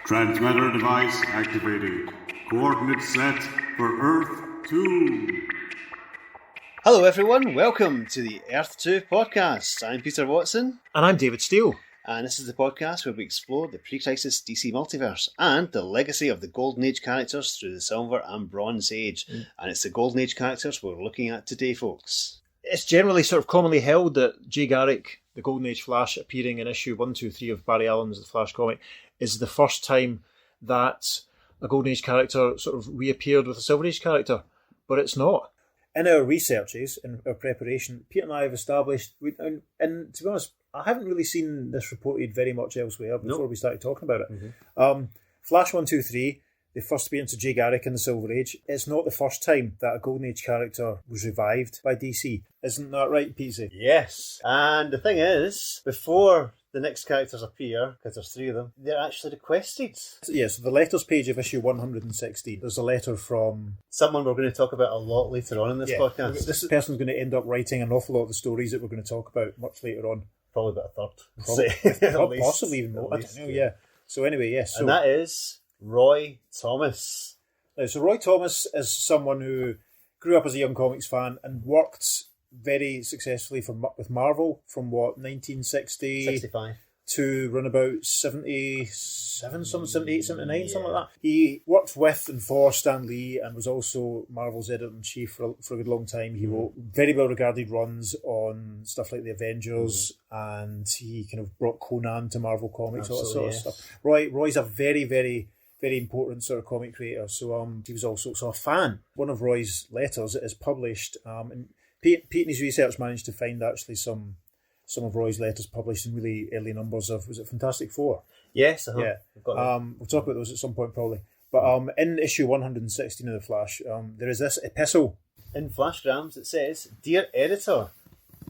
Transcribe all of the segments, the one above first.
Transmitter device activated. Coordinates set for Earth 2. Hello everyone, welcome to the Earth 2 podcast. I'm Peter Watson. And I'm David Steele. And this is the podcast where we explore the pre-crisis DC multiverse and the legacy of the Golden Age characters through the Silver and Bronze Age. And it's the Golden Age characters we're looking at today, folks. It's generally sort of commonly held that Jay Garrick, the Golden Age Flash, appearing in issue 123 of Barry Allen's The Flash comic, is the first time that a Golden Age character sort of reappeared with a Silver Age character. But it's not. In our researches, in our preparation, Peter and I have established, and to be honest, I haven't really seen this reported very much elsewhere before we started talking about it. Mm-hmm. Flash 123, the first appearance of Jay Garrick in the Silver Age, it's not the first time that a Golden Age character was revived by DC. Isn't that right, PC? Yes. And the thing is, before the next characters appear, because there's three of them, they're actually requested. Yeah, so the letters page of issue 116, there's a letter from someone we're going to talk about a lot later on in this podcast. This person's going to end up writing an awful lot of the stories that we're going to talk about much later on. Probably about a third. Possibly even more. I don't know, yeah. So anyway, yes. And that is Roy Thomas. Now, so Roy Thomas is someone who grew up as a young comics fan and worked very successfully with Marvel from 1960 65 to run about 78, 79, something like that. He worked with and for Stan Lee and was also Marvel's editor-in-chief for a good long time. He wrote very well-regarded runs on stuff like the Avengers, and he kind of brought Conan to Marvel Comics, all that sort of stuff. Roy's a very, very, very important sort of comic creator, so he was also a fan. One of Roy's letters is published, and Pete in his research managed to find actually some of Roy's letters published in really early numbers of, was it Fantastic Four? Yes, yeah. We'll talk about those at some point probably. But in issue 116 of The Flash, there is this epistle. In Flashgrams it says, "Dear Editor,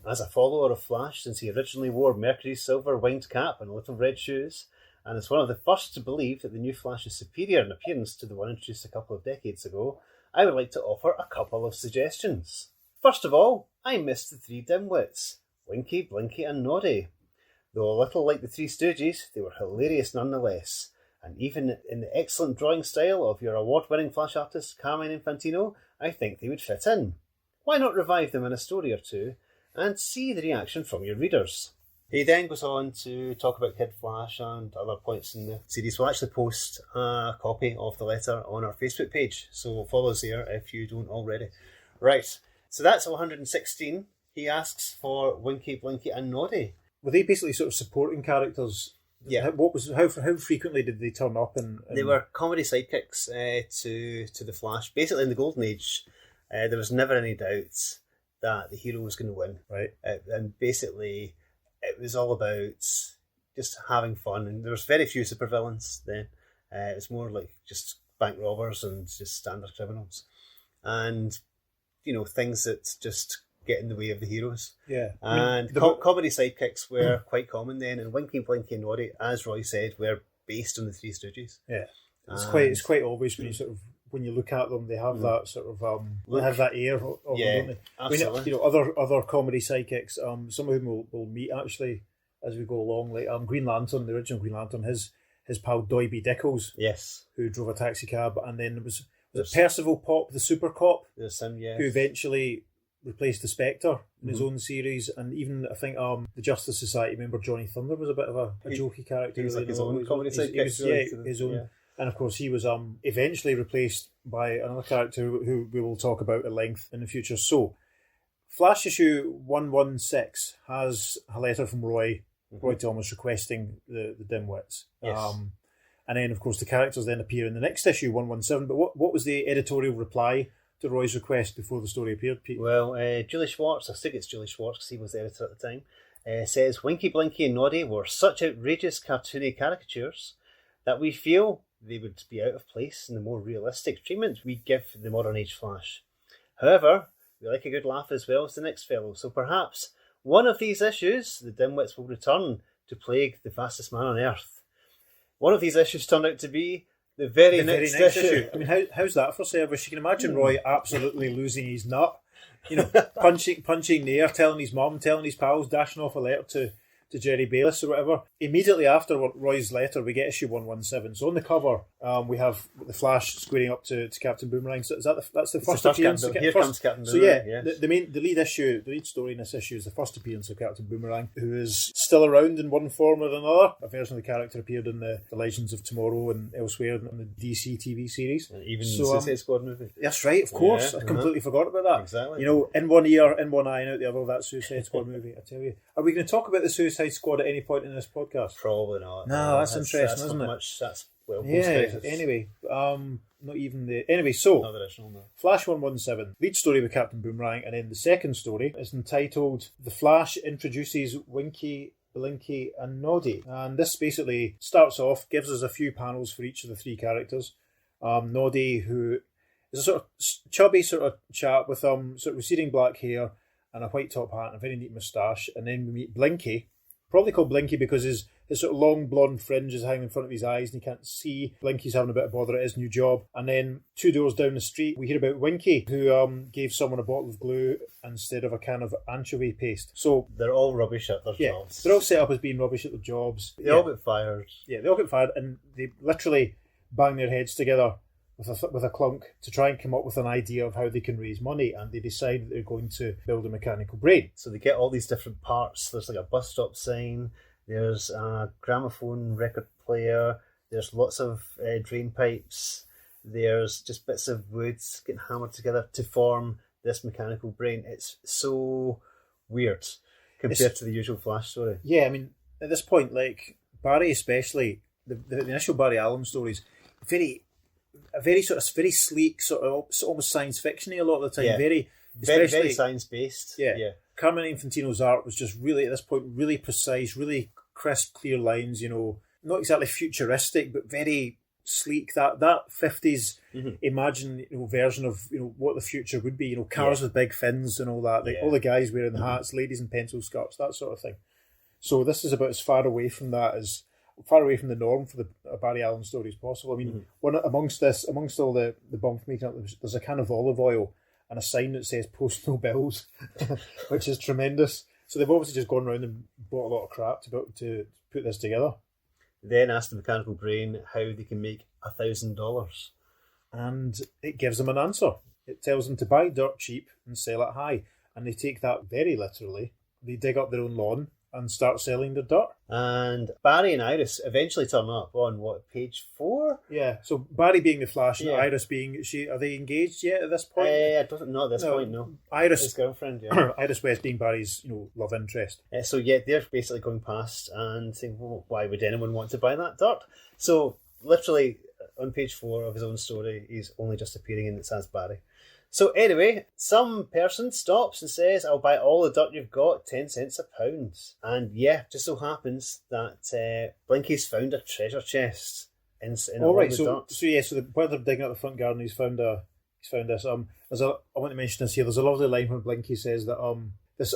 as a follower of Flash since he originally wore Mercury's silver winged cap and little red shoes, and is one of the first to believe that the new Flash is superior in appearance to the one introduced a couple of decades ago, I would like to offer a couple of suggestions. First of all, I missed the three dimwits, Winky, Blinky and Noddy. Though a little like the Three Stooges, they were hilarious nonetheless, and even in the excellent drawing style of your award-winning Flash artist Carmine Infantino, I think they would fit in. Why not revive them in a story or two, and see the reaction from your readers?" He then goes on to talk about Kid Flash and other points in the series. We'll actually post a copy of the letter on our Facebook page, so follow us there if you don't already. Right, so that's 116. He asks for Winky, Blinky and Noddy. Were they basically sort of supporting characters? Yeah. How frequently did they turn up? They were comedy sidekicks to the Flash. Basically, in the Golden Age, there was never any doubt that the hero was going to win. Right. And basically, it was all about just having fun. And there was very few supervillains then. It was more like just bank robbers and just standard criminals. And, things that just get in the way of the heroes. Yeah. And comedy sidekicks were quite common then, and Winky, Blinky and Noddy, as Roy said, were based on the Three Stooges. Yeah. It's quite obvious when you look at them, they have that sort of they have that air of them, don't they? Absolutely. Other comedy sidekicks, some of whom we'll meet actually as we go along, like Green Lantern, the original Green Lantern, his pal Doiby Dickles, yes, who drove a taxi cab, and then was it Percival Pop, the super cop, who eventually replaced the Spectre in his own series, and even I think the Justice Society member Johnny Thunder was a bit of a jokey character. He was like his own comedy sidekick. His own. And of course he was eventually replaced by another character who we will talk about at length in the future. So Flash issue 116 has a letter from Roy Thomas requesting the dimwits. Yes. And then of course the characters then appear in the next issue 117. But what was the editorial reply to Roy's request before the story appeared, Pete? Well, Julie Schwartz, I think it's Julie Schwartz because he was the editor at the time, says Winky, Blinky and Noddy were such outrageous cartoony caricatures that we feel they would be out of place in the more realistic treatment we give the modern age Flash. However, we like a good laugh as well as the next fellow, so perhaps one of these issues the dimwits will return to plague the fastest man on Earth. One of these issues turned out to be the very next issue. I mean, how's that for service? You can imagine Roy absolutely losing his nut, punching the air, telling his mum, telling his pals, dashing off a letter to Jerry Bayliss or whatever. Immediately after Roy's letter, we get issue 117. So on the cover, we have the Flash squaring up to Captain Boomerang. So that's the first appearance. Here comes Captain So Boomerang. yeah, Yes. the lead story in this issue is the first appearance of Captain Boomerang, who is still around in one form or another. A version of the character appeared in the Legends of Tomorrow and elsewhere in the DC TV series. And even So, the Suicide Squad movie. That's right, of course. Yeah, I completely forgot about that. Exactly. You know, in one ear, in one eye, and out the other, that Suicide Squad movie, I tell you. Are we going to talk about the Suicide Squad at any point in this podcast? Probably not. No, that's interesting, isn't not it? Much, that's well, Yeah, post-credits. anyway. Not even the... Anyway, so... Not the original, no. Flash 117, lead story with Captain Boomerang, and then the second story is entitled The Flash Introduces Winky, Blinky and Noddy. And this basically starts off, gives us a few panels for each of the three characters. Noddy, who is a sort of chubby sort of chap with sort of receding black hair and a white top hat and a very neat moustache. And then we meet Blinky, probably called Blinky because his sort of long blonde fringe is hanging in front of his eyes and he can't see. Blinky's having a bit of bother at his new job. And then 2 doors down the street, we hear about Winky, who gave someone a bottle of glue instead of a can of anchovy paste. So, They're all rubbish at their yeah, jobs. they're all set up as being rubbish at their jobs. They all get fired. Yeah, they all get fired and they literally bang their heads together with a clunk to try and come up with an idea of how they can raise money, and they decide that they're going to build a mechanical brain. So they get all these different parts. There's like a bus stop sign. There's a gramophone record player. There's lots of drain pipes. There's just bits of wood getting hammered together to form this mechanical brain. It's so weird compared to the usual Flash story. Yeah, I mean, at this point, like, Barry especially, the initial Barry Allen stories, very sleek, sort of almost science fiction-y a lot of the time. Yeah. Very Very science-based. Yeah. Yeah. Carmine Infantino's art was just really, at this point, really precise, really crisp, clear lines, you know, not exactly futuristic, but very sleek. That 50s imagine, you know, version of, you know, what the future would be, you know, cars with big fins and all that, like all the guys wearing the hats, ladies in pencil skirts, that sort of thing. So this is about as far away from the norm for the Barry Allen story as possible. I mean, amongst all the bump making up, there's a can of olive oil and a sign that says "Post no bills," which is tremendous. So they've obviously just gone around and bought a lot of crap to put this together. Then ask the mechanical brain how they can make $1,000. And it gives them an answer. It tells them to buy dirt cheap and sell it high. And they take that very literally. They dig up their own lawn and start selling the dirt. And Barry and Iris eventually turn up on, page 4? Yeah, so Barry being the Flash and Yeah. Iris being... are they engaged yet at this point? I don't know at this point, no. His Iris girlfriend, yeah. Iris West being Barry's, you know, love interest. So yeah, they're basically going past and saying, well, why would anyone want to buy that dirt? So literally on page 4 of his own story, he's only just appearing and it says Barry. So anyway, some person stops and says, I'll buy all the dirt you've got, 10 cents a pound. And yeah, just so happens that Blinky's found a treasure chest in all right, the so dirt. while they're digging up the front garden, he's found this. I want to mention this here. There's a lovely line where Blinky says that this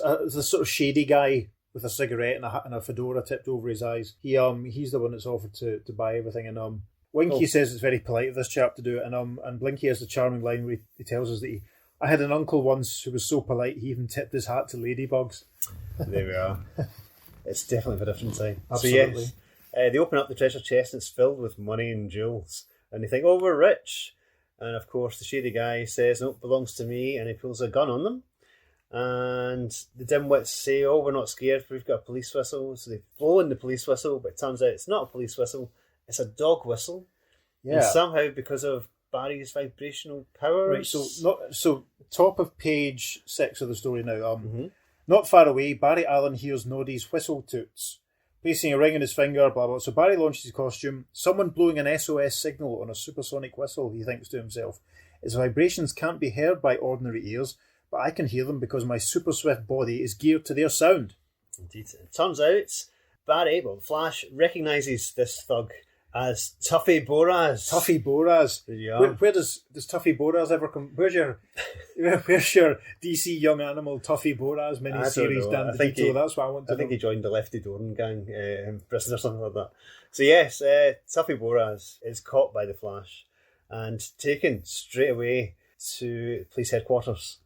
sort of shady guy with a cigarette and a fedora tipped over his eyes. He's the one that's offered to buy everything, and Winky says it's very polite of this chap to do it, and Blinky has the charming line where he tells us that I had an uncle once who was so polite he even tipped his hat to ladybugs. There we are. It's definitely a different time. Absolutely. So yes, they open up the treasure chest and it's filled with money and jewels. And they think, oh, we're rich. And of course, the shady guy says, no, it belongs to me. And he pulls a gun on them. And the dimwits say, oh, we're not scared. We've got a police whistle. So they blow in the police whistle. But it turns out it's not a police whistle. It's a dog whistle. Yeah. And somehow, because of Barry's vibrational powers... Right, so top of page 6 of the story now. Not far away, Barry Allen hears Noddy's whistle toots, placing a ring in his finger, blah, blah. So Barry launches his costume. Someone blowing an SOS signal on a supersonic whistle, he thinks to himself. Its vibrations can't be heard by ordinary ears, but I can hear them because my super swift body is geared to their sound. Indeed. It turns out Barry, the Flash, recognises this thug as Tuffy Boraz. Tuffy Boraz. There you are. Where does Tuffy Boraz ever come? Where's your DC Young Animal Tuffy Boraz miniseries, Dan DeVito? That's what I want to know. I think he joined the Lefty Dorn gang in Britain or something like that. So yes, Tuffy Boraz is caught by the Flash and taken straight away to police headquarters.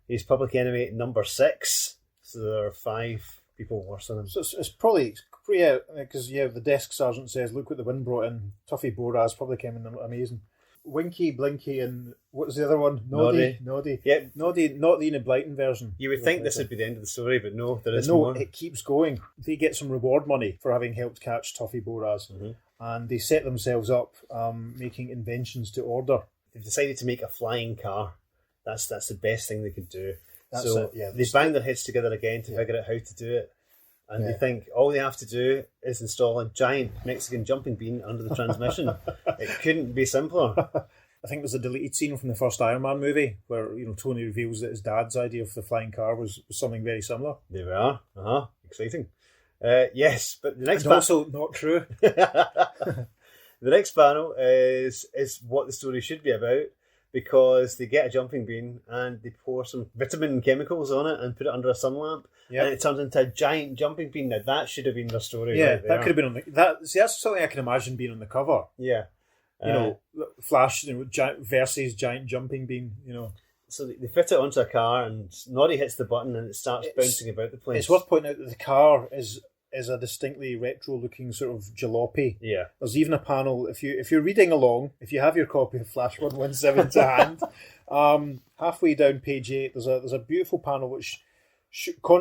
He's public enemy number 6. So there are 5 people worse than him. So it's probably, yeah, because the desk sergeant says, "Look what the wind brought in." Tuffy Boraz probably came in amazing. Winky, Blinky, and what was the other one? Noddy. Yep. Noddy, not the Enid Blyton version. You would think this would be the end of the story, but no, there is no, more. it keeps going. They get some reward money for having helped catch Tuffy Boraz, and they set themselves up making inventions to order. They've decided to make a flying car. That's the best thing they could do. That's so it, yeah. they bang their heads together again to figure out how to do it. And they think all they have to do is install a giant Mexican jumping bean under the transmission. It couldn't be simpler. I think there's a deleted scene from the first Iron Man movie where Tony reveals that his dad's idea of the flying car was something very similar. There we are. Exciting. Yes, but the next also not true. The next panel is what the story should be about, because they get a jumping bean and they pour some vitamin chemicals on it and put it under a sun lamp, and it turns into a giant jumping bean. Now that should have been their story. Yeah, right there. that could have been on the. That's something I can imagine being on the cover. Yeah, Flash versus giant jumping bean. So they fit it onto a car, and Noddy hits the button, and it starts bouncing about the place. It's worth pointing out that the car is a distinctly retro-looking sort of jalopy. Yeah. There's even a panel, if you're reading along, if you have your copy of Flash 117 to hand, halfway down page 8, there's a beautiful panel which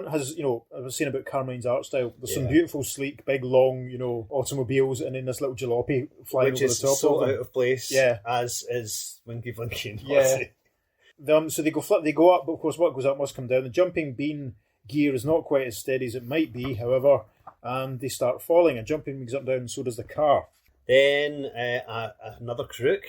has, I was saying about Carmine's art style, there's some beautiful, sleek, big, long, automobiles, and then this little jalopy flying over the top so of them. out of place, as is Winky Blinky and Foxy. So they go up, but of course what goes up must come down. The jumping bean gear is not quite as steady as it might be, however, and they start falling. A jumping bean goes up and down, and so does the car. Then another crook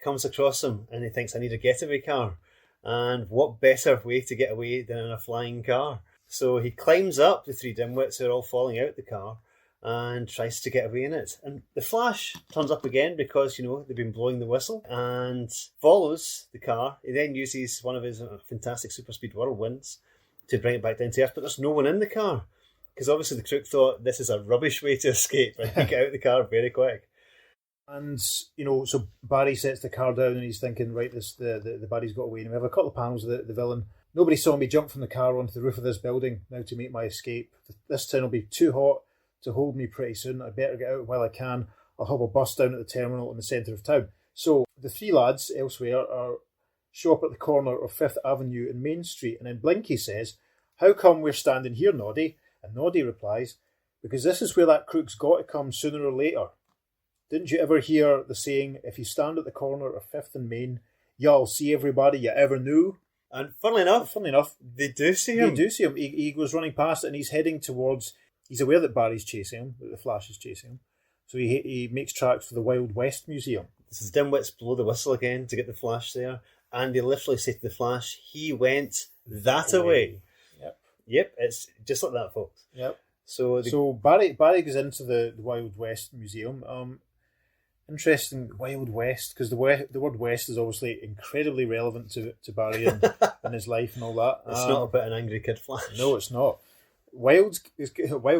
comes across him, and he thinks, I need a getaway car. And what better way to get away than in a flying car? So he climbs up the three dimwits who are all falling out the car and tries to get away in it. And the Flash turns up again because, they've been blowing the whistle, and follows the car. He then uses one of his fantastic super speed whirlwinds to bring it back down to earth, but there's no one in the car. Because obviously the crook thought this is a rubbish way to escape, and he get out the car very quick. And, so Barry sets the car down and he's thinking, right, the baddie's got away. And we have a couple of panels of the villain. Nobody saw me jump from the car onto the roof of this building now to make my escape. This town will be too hot to hold me pretty soon. I better get out while I can. I'll have a bus down at the terminal in the centre of town. So the three lads elsewhere show up at the corner of 5th Avenue and Main Street. And then Blinky says, how come we're standing here, Noddy? And Noddy replies, because this is where that crook's got to come sooner or later. Didn't you ever hear the saying, if you stand at the corner of 5th and Main, you'll see everybody you ever knew? And funnily enough, they do see him. He goes running past it and he's heading towards... He's aware that Barry's chasing him, that the Flash is chasing him. So he makes tracks for the Wild West Museum. This is dimwits blow the whistle again to get the Flash there. And they literally say to the Flash, he went that away. Yep, it's just like that, folks. Yep. So Barry goes into the Wild West Museum. Interesting, Wild West, because the word West is obviously incredibly relevant to Barry and his life and all that. It's not about an angry kid Flash. No, it's not. Wild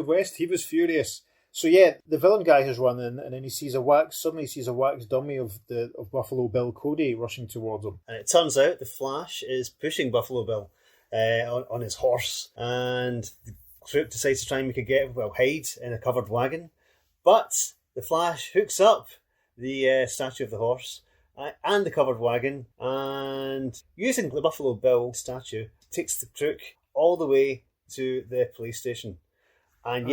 West, he was furious. So yeah, the villain guy has run in, and then he sees a wax dummy of Buffalo Bill Cody rushing towards him. And it turns out the Flash is pushing Buffalo Bill on his horse, and the crook decides to try and hide in a covered wagon. But the Flash hooks up the statue of the horse and the covered wagon, and using the Buffalo Bill statue, takes the crook all the way to the police station. And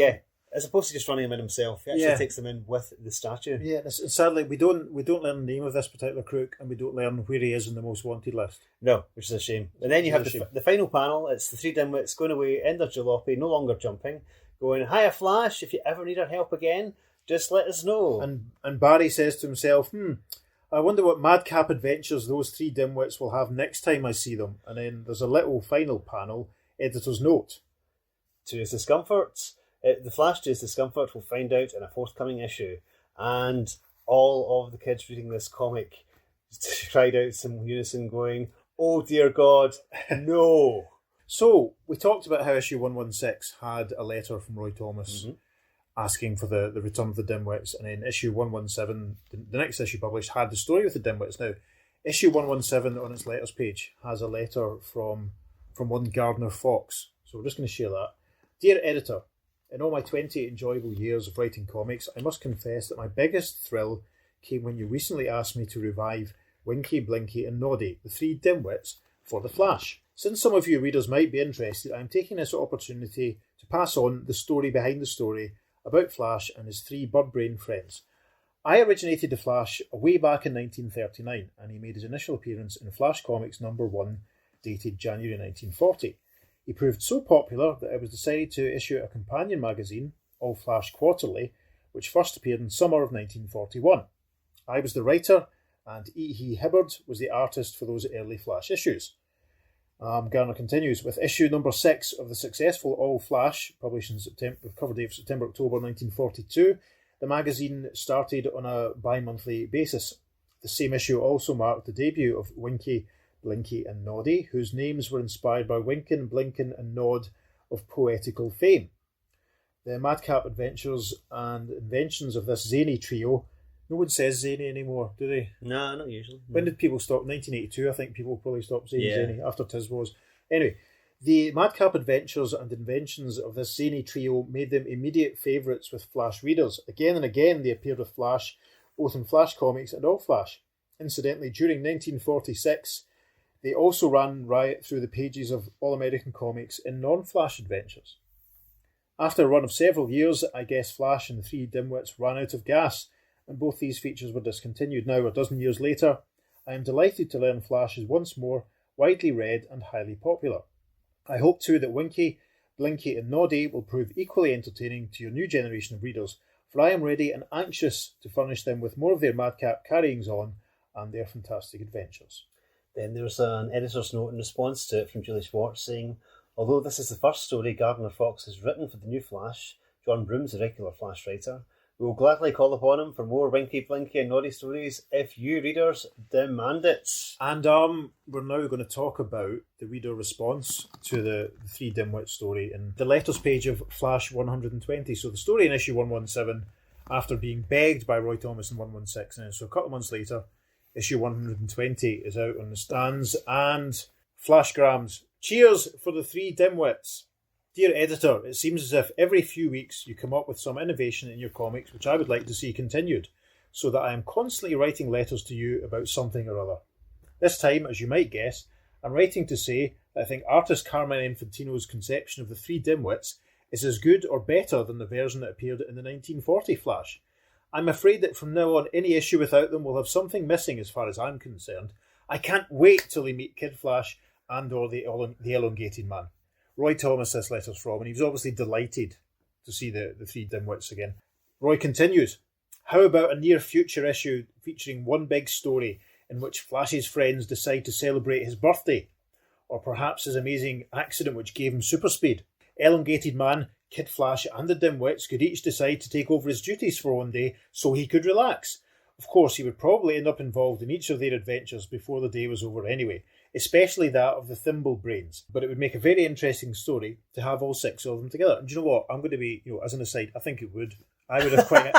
as opposed to just running him in himself, he actually takes them in with the statue. Yeah, and sadly we don't learn the name of this particular crook, and we don't learn where he is in the most wanted list. No, which is a shame. And then you have the final panel. It's the three dimwits going away in their jalopy, no longer jumping, going, "Hiya, Flash! If you ever need our help again, just let us know." And Barry says to himself, I wonder what madcap adventures those three dimwits will have next time I see them. And then there's a little final panel, editor's note. To his discomfort, the Flash, to his discomfort, will find out in a forthcoming issue. And all of the kids reading this comic cried out in unison going, "Oh dear God, no." So, we talked about how issue 116 had a letter from Roy Thomas asking for the return of the dimwits, and then issue 117, the next issue published, had the story with the dimwits. Now, issue 117 on its letters page has a letter from one Gardner Fox. So we're just going to share that. Dear Editor, in all my 20 enjoyable years of writing comics, I must confess that my biggest thrill came when you recently asked me to revive Winky, Blinky and Noddy, the three dimwits, for The Flash. Since some of you readers might be interested, I am taking this opportunity to pass on the story behind the story about Flash and his three bird-brain friends. I originated The Flash way back in 1939, and he made his initial appearance in Flash Comics number 1, dated January 1940. He proved so popular that it was decided to issue a companion magazine, All Flash Quarterly, which first appeared in summer of 1941. I was the writer, and E.E. Hibbard was the artist for those early Flash issues. Garner continues, with issue number 6 of the successful All Flash, published in September, with cover date of September-October 1942, the magazine started on a bi-monthly basis. The same issue also marked the debut of Winky, Blinky and Noddy, whose names were inspired by Wynken, Blynken and Nod of poetical fame. The madcap adventures and inventions of this zany trio. No one says zany anymore, do they? No, not usually. When did people stop? 1982, I think people probably stopped saying Yeah. zany, after Tiz was. Anyway, the madcap adventures and inventions of this zany trio made them immediate favourites with Flash readers. Again and again they appeared with Flash, both in Flash Comics and All Flash. Incidentally, during 1946, they also ran riot through the pages of All American Comics in non-Flash adventures. After a run of several years, I guess Flash and the three dimwits ran out of gas, and both these features were discontinued. Now, a dozen years later, I am delighted to learn Flash is once more widely read and highly popular. I hope too that Winky, Blinky and Noddy will prove equally entertaining to your new generation of readers, for I am ready and anxious to furnish them with more of their madcap carryings-on and their fantastic adventures. Then there's an editor's note in response to it from Julie Schwartz saying, although this is the first story Gardner Fox has written for the new Flash, John Broom's a regular Flash writer, we will gladly call upon him for more Winky, Blinky and Noddy stories if you readers demand it. And we're now going to talk about the reader response to the Three Dimwit story in the letters page of Flash 120. So the story in issue 117, after being begged by Roy Thomas in 116, and so a couple of months later, issue 120 is out on the stands, and Flashgrams. Cheers for the Three Dimwits. Dear editor, it seems as if every few weeks you come up with some innovation in your comics which I would like to see continued, so that I am constantly writing letters to you about something or other. This time, as you might guess, I'm writing to say that I think artist Carmine Infantino's conception of the Three Dimwits is as good or better than the version that appeared in the 1940 Flash. I'm afraid that from now on, any issue without them will have something missing as far as I'm concerned. I can't wait till they meet Kid Flash and or the elongated man. Roy Thomas this letter's from, and he was obviously delighted to see the Three Dimwits again. Roy continues, how about a near future issue featuring one big story in which Flash's friends decide to celebrate his birthday, or perhaps his amazing accident which gave him super speed? Elongated Man, Kid Flash and the Dimwits could each decide to take over his duties for one day so he could relax. Of course, he would probably end up involved in each of their adventures before the day was over anyway, especially that of the Thimble Brains. But it would make a very interesting story to have all six of them together. And do you know what? I'm going to be, as an aside, I think it would. I would have quite...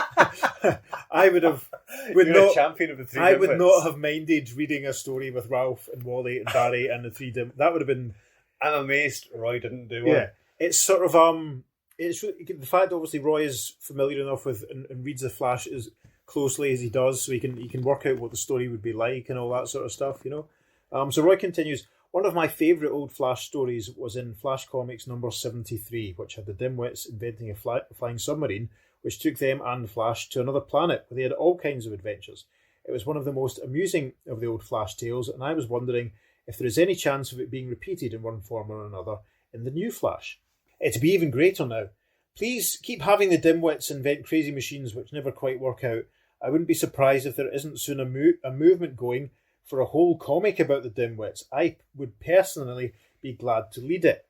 I would have... You're a champion of the Three I Dimwits. would not have minded reading a story with Ralph and Wally and Barry and the Three Dimwits. That would have been... I'm amazed Roy didn't do one. Yeah. It's sort of... It's really, the fact, obviously, Roy is familiar enough with and reads the Flash as closely as he does, so he can work out what the story would be like and all that sort of stuff, So Roy continues, one of my favourite old Flash stories was in Flash Comics number 73, which had the Dimwits inventing a flying submarine, which took them and Flash to another planet, where they had all kinds of adventures. It was one of the most amusing of the old Flash tales, and I was wondering if there is any chance of it being repeated in one form or another in the new Flash. It'd be even greater now. Please keep having the Dimwits invent crazy machines which never quite work out. I wouldn't be surprised if there isn't soon a movement going for a whole comic about the Dimwits. I would personally be glad to lead it.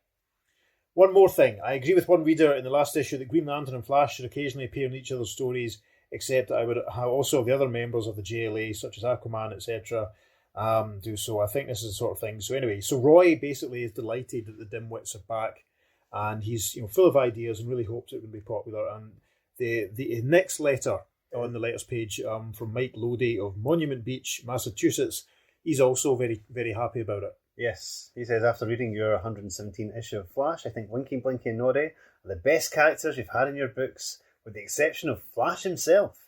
One more thing. I agree with one reader in the last issue that Green Lantern and Flash should occasionally appear in each other's stories, except that I would also have the other members of the JLA, such as Aquaman, etc., do so. I think this is the sort of thing. So anyway, so Roy basically is delighted that the Dimwits are back, and he's full of ideas and really hopes it will be popular. And the next letter on the letters page from Mike Lodi of Monument Beach, Massachusetts, he's also very, very happy about it. Yes, he says, after reading your 117 issue of Flash, I think Winky, Blinky and Noddy are the best characters you've had in your books, with the exception of Flash himself.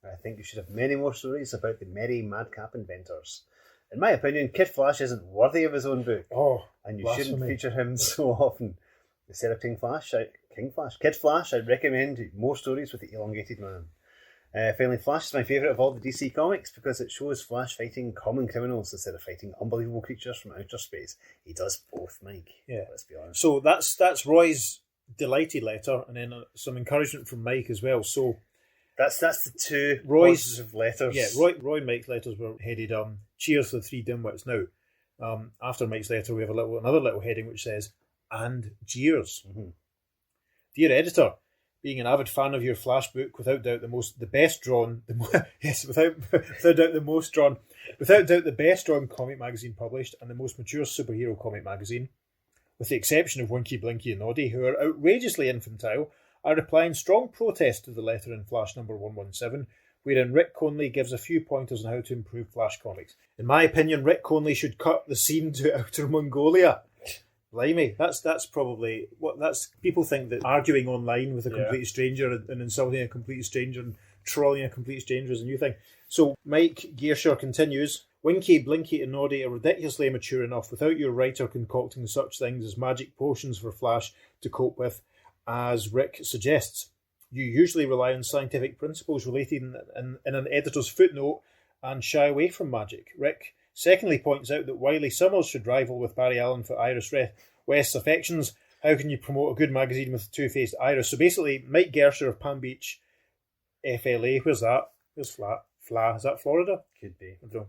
I think you should have many more stories about the merry madcap inventors. In my opinion, Kid Flash isn't worthy of his own book, and you shouldn't feature him so often. Instead of Kid Flash, I'd recommend more stories with the elongated man. Finally, Flash is my favourite of all the DC comics because it shows Flash fighting common criminals instead of fighting unbelievable creatures from outer space. He does both, Mike. Yeah. Let's be honest. So that's Roy's delighted letter, and then some encouragement from Mike as well. So that's the two Roy's positive letters. Yeah, Roy and Mike's letters were headed cheers for the three dimwits. Now, after Mike's letter, we have another little heading which says, and jeers. Mm-hmm. Dear editor, being an avid fan of your Flash book, without doubt the best drawn comic magazine published, and the most mature superhero comic magazine, with the exception of Winky, Blinky and Noddy, who are outrageously infantile, I reply in strong protest to the letter in Flash number 117, wherein Rick Conley gives a few pointers on how to improve Flash comics. In my opinion, Rick Conley should cut the scene to Outer Mongolia. Blimey, that's probably what that's. People think that arguing online with a complete stranger and insulting a complete stranger and trolling a complete stranger is a new thing. So Mike Gearshaw continues. Winky, Blinky and Noddy are ridiculously immature enough without your writer concocting such things as magic potions for Flash to cope with, as Rick suggests. You usually rely on scientific principles related in an editor's footnote and shy away from magic. Rick secondly points out that Wiley Summers should rival with Barry Allen for Iris West's affections. How can you promote a good magazine with a two-faced Iris? So basically, Mike Gersher of Palm Beach, FLA, where's that? Where's Fla? Is that Florida? Could be. I don't know.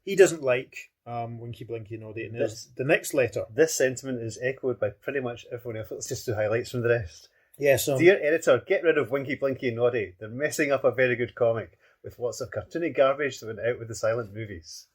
He doesn't like Winky, Blinky and Noddy. And there's the next letter. This sentiment is echoed by pretty much everyone else. Let's just do highlights from the rest. Yes. Dear editor, get rid of Winky, Blinky and Noddy. They're messing up a very good comic with lots of cartoony garbage that went out with the silent movies.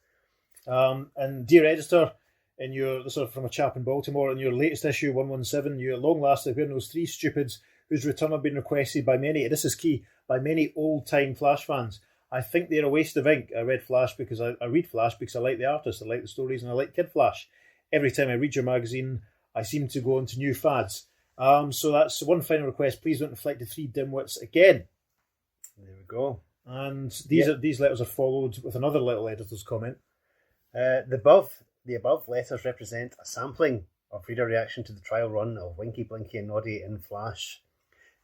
And dear editor, in your this is from a chap in Baltimore, in your latest issue 117, you at long last have been those three stupids whose return have been requested by many. This is key, by many old-time Flash fans. I think they're a waste of ink. I read Flash because I read Flash because I like the artist, I like the stories, and I like Kid Flash. Every time I read your magazine, I seem to go into new fads. So that's one final request. Please don't reflect the three dimwits again. There we go. And these letters are followed with another little editor's comment. The above letters represent a sampling of reader reaction to the trial run of Winky, Blinky and Noddy in Flash.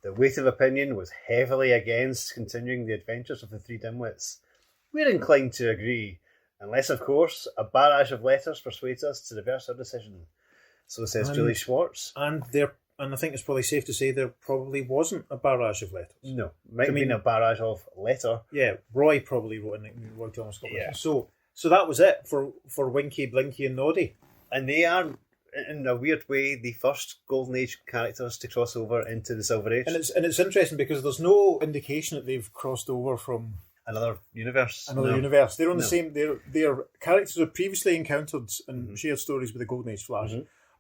The weight of opinion was heavily against continuing the adventures of the three dimwits. We're inclined to agree, unless, of course, a barrage of letters persuades us to reverse our decision. So says Julie Schwartz. And I think it's probably safe to say there probably wasn't a barrage of letters. No, might have been a barrage of letter. Yeah, Roy probably wrote in Roy Thomas Scott. Yeah. So that was it for Winky, Blinky and Noddy. And they are, in a weird way, the first Golden Age characters to cross over into the Silver Age. And it's interesting because there's no indication that they've crossed over from another universe. Universe. They're on the same. They're characters who previously encountered and shared stories with the Golden Age Flash,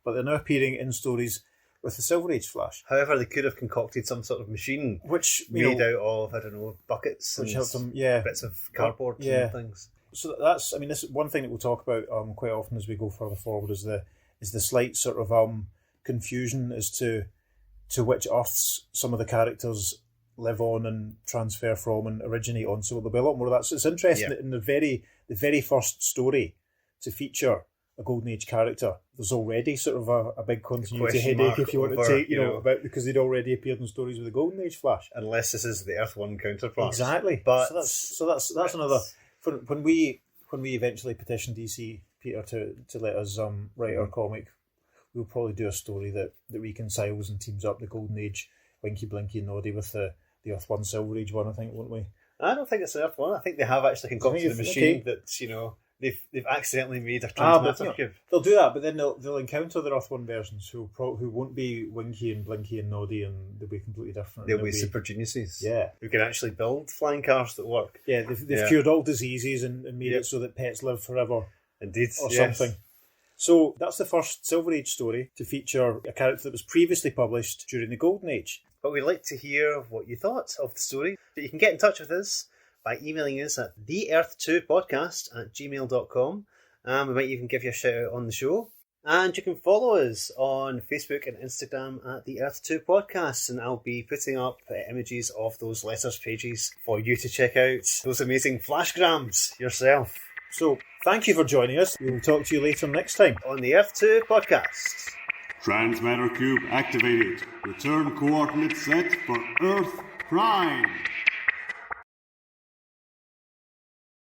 but they're now appearing in stories with the Silver Age Flash. However, they could have concocted some sort of machine which made out of, I don't know, buckets which and helped them, bits of cardboard and things. So that's, I mean, this is one thing that we'll talk about quite often as we go further forward is the slight sort of confusion as to which Earths some of the characters live on and transfer from and originate on. So there'll be a lot more of that. So it's interesting that in the very first story to feature a Golden Age character, there's already sort of a big continuity headache, if you want to take, about because they'd already appeared in stories with the Golden Age Flash. Unless this is the Earth 1 counterpart. Exactly. But so that's another. When we eventually petition DC, Peter, to let us write our comic, we'll probably do a story that reconciles and teams up the Golden Age Winky, Blinky and Noddy with the Earth 1 Silver Age one, I think, won't we? I don't think it's the Earth 1. I think they have actually concocted a machine that's, they've accidentally made a transmitter cube. They'll do that, but then they'll encounter the Earth 1 versions who won't be Winky and Blinky and Noddy, and they'll be completely different. They'll be super geniuses. Yeah. Who can actually build flying cars that work. Yeah, they've cured all diseases and made it so that pets live forever. Indeed. Or something. So that's the first Silver Age story to feature a character that was previously published during the Golden Age. But we'd like to hear what you thought of the story. You can get in touch with us by emailing us at theearth2podcast@gmail.com. We might even give you a shout out on the show. And you can follow us on Facebook and Instagram at the Earth 2 Podcast, and I'll be putting up images of those letters pages for you to check out those amazing flashgrams yourself. So, thank you for joining us. We will talk to you later next time. On the Earth 2 Podcast. Transmatter cube activated. Return coordinates set for Earth Prime.